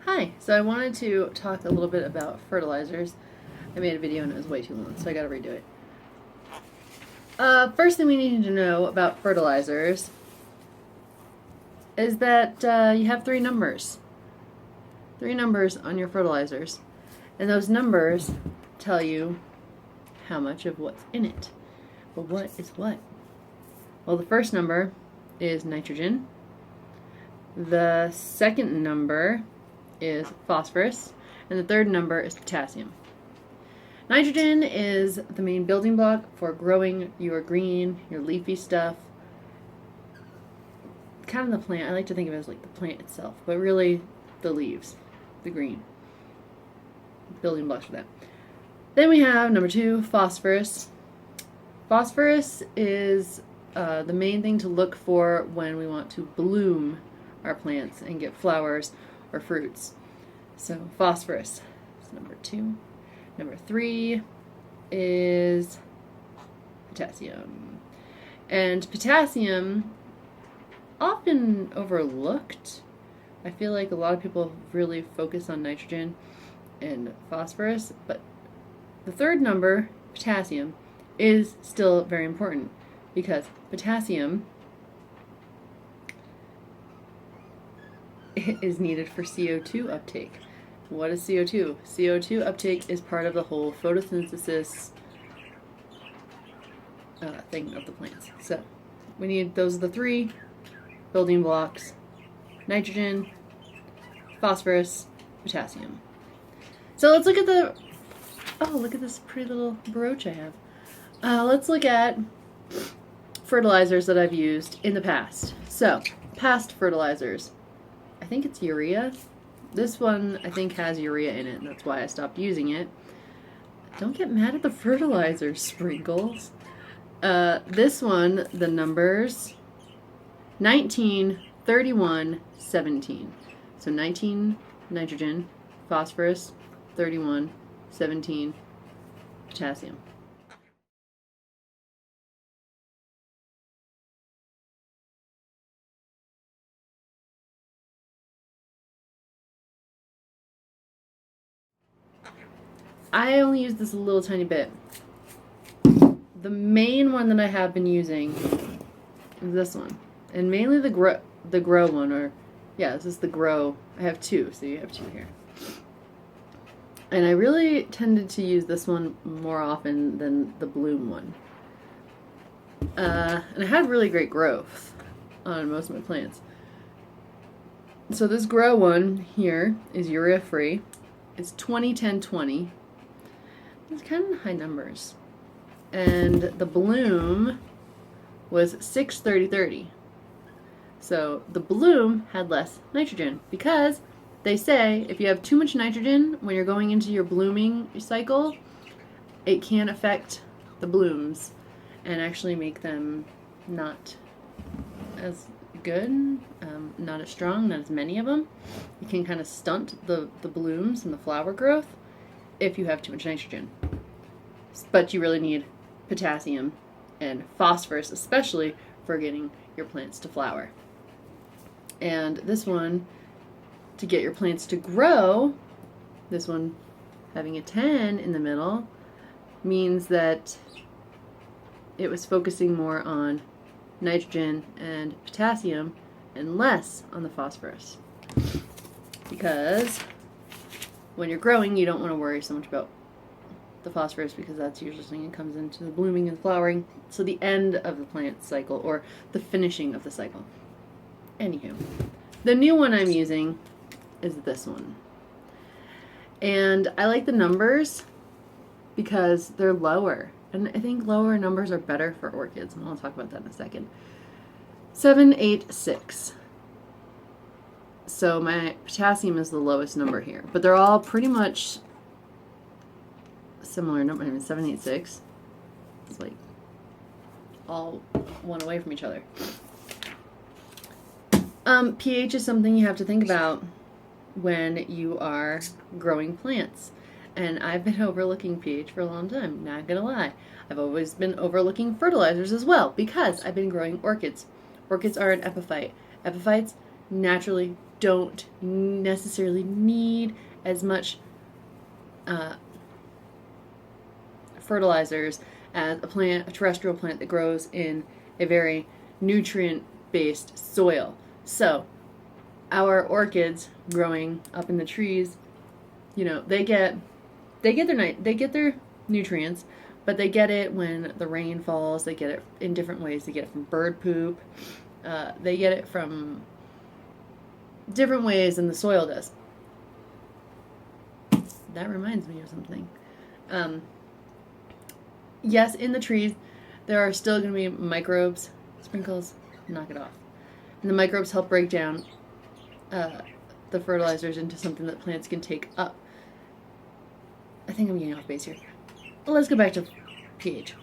Hi, so I wanted to talk a little bit about fertilizers. I made a video and it was way too long, so I gotta redo it. First thing we need to know about fertilizers is that you have three numbers. Three numbers on your fertilizers. And those numbers tell you how much of what's in it. But what is what? Well, the first number is nitrogen. The second number is phosphorus. And the third number is potassium. Nitrogen is the main building block for growing your green, your leafy stuff. Kind of the plant. I like to think of it as like the plant itself, but really the leaves, the green. Building blocks for that. Then we have number two, phosphorus. Phosphorus is the main thing to look for when we want to bloom our plants and get flowers or fruits. So phosphorus is number two. Number three is potassium. And potassium, often overlooked. I feel like a lot of people really focus on nitrogen and phosphorus, but the third number, potassium, is still very important because potassium is needed for CO2 uptake. What is CO2? CO2 uptake is part of the whole photosynthesis thing of the plants. So we need, those are the three building blocks: nitrogen, phosphorus, potassium. So let's look at look at this pretty little brooch I have. Let's look at fertilizers that I've used in the past. So, past fertilizers. I think it's urea. This one, I think, has urea in it, and that's why I stopped using it. Don't get mad at the fertilizer sprinkles. This one, the numbers, 19, 31, 17. So 19 nitrogen, phosphorus, 31, 17 potassium. I only use this a little tiny bit. The main one that I have been using is this one, and mainly the grow one, or yeah, this is the grow. I have two, so you have two here. And I really tended to use this one more often than the bloom one. And I had really great growth on most of my plants. So this grow one here is urea free. It's 20, 10, 20. It's kind of high numbers. And the bloom was 6, 30, 30. So the bloom had less nitrogen because they say if you have too much nitrogen when you're going into your blooming cycle, it can affect the blooms and actually make them not as good, not as strong, not as many of them. It can kind of stunt the blooms and the flower growth if you have too much nitrogen. But you really need potassium and phosphorus, especially for getting your plants to flower. And this one, to get your plants to grow, this one having a 10 in the middle, means that it was focusing more on nitrogen and potassium and less on the phosphorus. Because when you're growing, you don't want to worry so much about the phosphorus because that's usually something that comes into the blooming and flowering. So the end of the plant cycle, or the finishing of the cycle. Anywho, the new one I'm using is this one. And I like the numbers because they're lower. And I think lower numbers are better for orchids, and I'll talk about that in a second. 7, 8, 6. So my potassium is the lowest number here, but they're all pretty much similar number. I mean, 7, 8, 6. It's like all one away from each other. pH is something you have to think about when you are growing plants. And I've been overlooking pH for a long time, not gonna lie. I've always been overlooking fertilizers as well because I've been growing orchids. Orchids are an epiphyte. Epiphytes naturally don't necessarily need as much fertilizers as a terrestrial plant that grows in a very nutrient-based soil. So, our orchids growing up in the trees, you know, they get their nutrients, but they get it when the rain falls. They get it in different ways. They get it from bird poop. They get it from different ways than the soil does. That reminds me of something. Yes, in the trees, there are still going to be microbes. Sprinkles, knock it off. And the microbes help break down the fertilizers into something that plants can take up. I think I'm getting off base here. Well, let's go back to pH.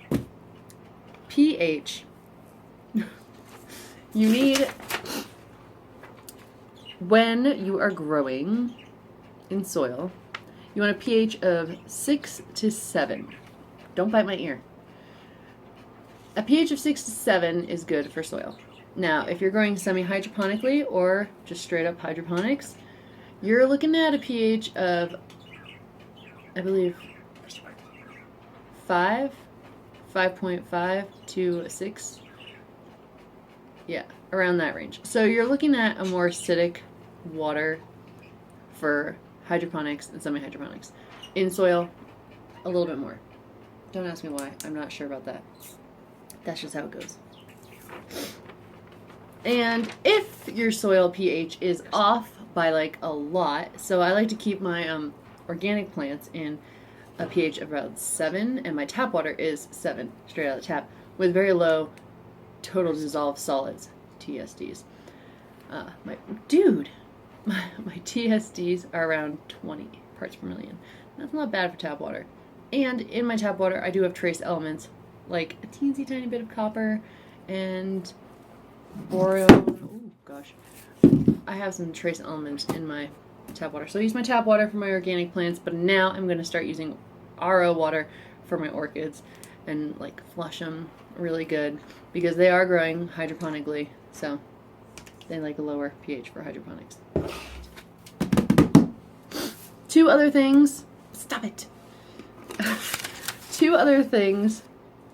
pH. You need, when you are growing in soil, you want a pH of 6 to 7. Don't bite my ear. A pH of 6 to 7 is good for soil. Now, if you're growing semi-hydroponically or just straight up hydroponics, you're looking at a pH of, I believe, 5.5 to 6. Yeah, around that range. So you're looking at a more acidic water for hydroponics and semi-hydroponics. In soil, a little bit more. Don't ask me why. I'm not sure about that. That's just how it goes. And if your soil pH is off by like a lot, so I like to keep my organic plants in a pH of about 7, and my tap water is 7, straight out of the tap, with very low total dissolved solids, TSDs. My TSDs are around 20 parts per million. That's not bad for tap water. And in my tap water, I do have trace elements, like a teensy tiny bit of copper and boron. Oh gosh, I have some trace elements in my tap water. So I use my tap water for my organic plants, but now I'm going to start using RO water for my orchids and like flush them really good because they are growing hydroponically, so they like a lower pH for hydroponics. 2 other things. Stop it. 2 other things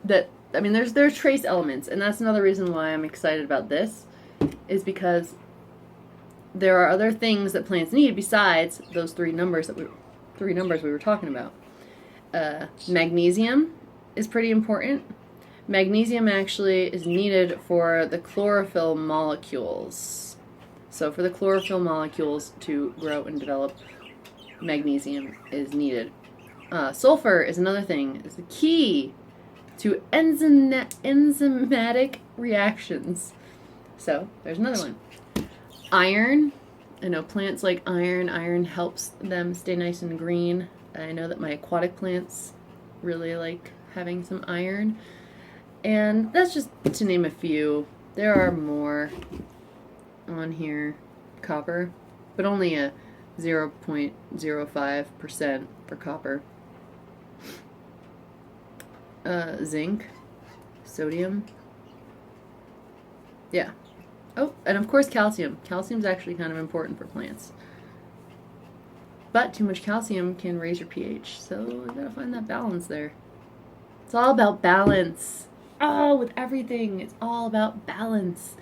that, I mean, there's trace elements, and that's another reason why I'm excited about this, is because there are other things that plants need besides those 3 numbers we were talking about. Magnesium is pretty important. Magnesium actually is needed for the chlorophyll molecules. So for the chlorophyll molecules to grow and develop, magnesium is needed. Sulfur is another thing. It's the key to enzymatic reactions. So there's another one. Iron. I know plants like iron. Iron helps them stay nice and green. I know that my aquatic plants really like having some iron. And that's just to name a few. There are more on here. Copper, but only a 0.05% for copper. Zinc, sodium. Yeah. Oh, and of course calcium. Calcium's actually kind of important for plants. But too much calcium can raise your pH, so you gotta find that balance there. It's all about balance. Oh, with everything, it's all about balance.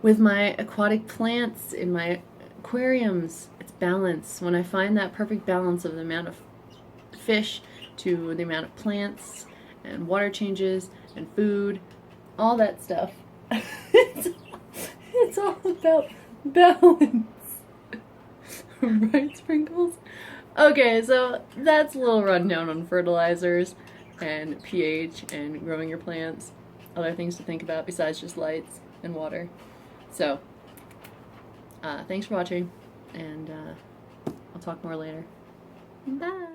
With my aquatic plants in my aquariums, it's balance. When I find that perfect balance of the amount of fish to the amount of plants and water changes and food, all that stuff. It's all about balance. Right, Sprinkles? Okay, so that's a little rundown on fertilizers and pH and growing your plants. Other things to think about besides just lights and water. So, thanks for watching, and I'll talk more later. Bye!